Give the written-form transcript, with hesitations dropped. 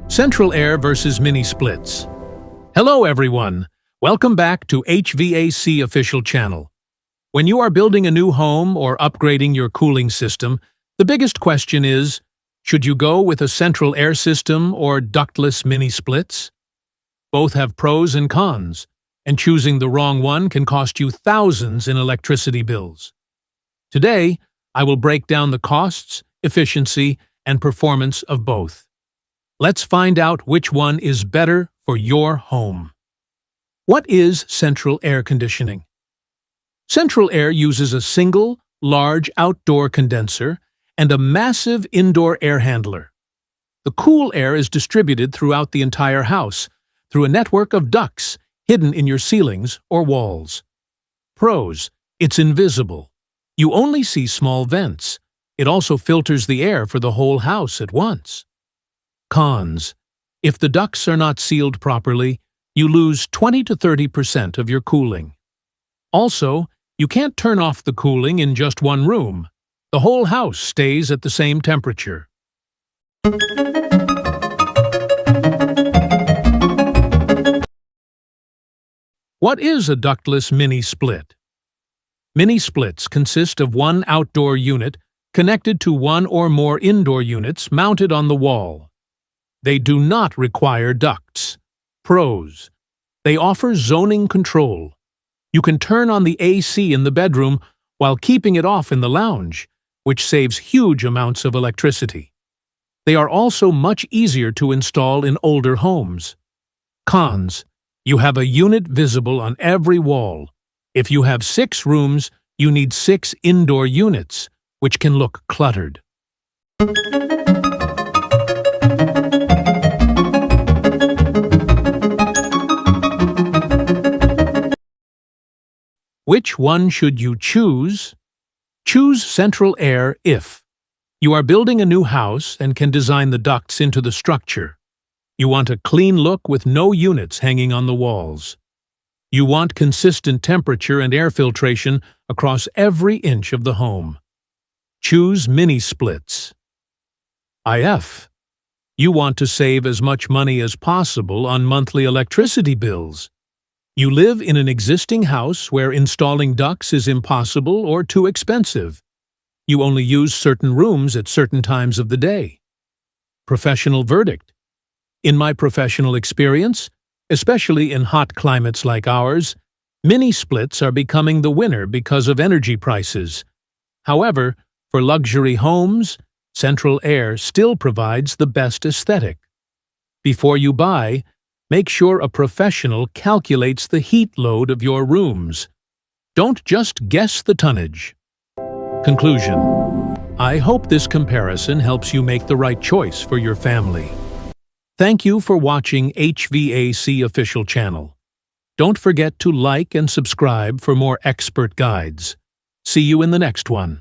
Central air versus mini splits. Hello everyone, welcome back to HVAC official channel. When you are building a new home or upgrading your cooling system, the biggest question is, should you go with a central air system or ductless mini splits? Both have pros and cons, and choosing the wrong one can cost you thousands in electricity bills. Today, I will break down the costs, efficiency, and performance of both. Let's find out which one is better for your home. What is central air conditioning? Central air uses a single, large outdoor condenser and a massive indoor air handler. The cool air is distributed throughout the entire house through a network of ducts hidden in your ceilings or walls. Pros: it's invisible. You only see small vents. It also filters the air for the whole house at once. Cons: if the ducts are not sealed properly, you lose 20 to 30% of your cooling. Also, you can't turn off the cooling in just one room. The whole house stays at the same temperature. What is a ductless mini split? Mini splits consist of one outdoor unit connected to one or more indoor units mounted on the wall. They do not require ducts. Pros: they offer zoning control. You can turn on the AC in the bedroom while keeping it off in the lounge, which saves huge amounts of electricity. They are also much easier to install in older homes. Cons: you have a unit visible on every wall. If you have 6 rooms, you need 6 indoor units, which can look cluttered. Which one should you choose? Choose central air if you are building a new house and can design the ducts into the structure. You want a clean look with no units hanging on the walls. You want consistent temperature and air filtration across every inch of the home. Choose mini splits. IF. You want to save as much money as possible on monthly electricity bills. You live in an existing house where installing ducts is impossible or too expensive. You only use certain rooms at certain times of the day. Professional verdict. In my professional experience, especially in hot climates like ours, mini splits are becoming the winner because of energy prices. However, for luxury homes, central air still provides the best aesthetic. Before you buy, make sure a professional calculates the heat load of your rooms. Don't just guess the tonnage. Conclusion: I hope this comparison helps you make the right choice for your family. Thank you for watching HVAC official channel. Don't forget to like and subscribe for more expert guides. See you in the next one.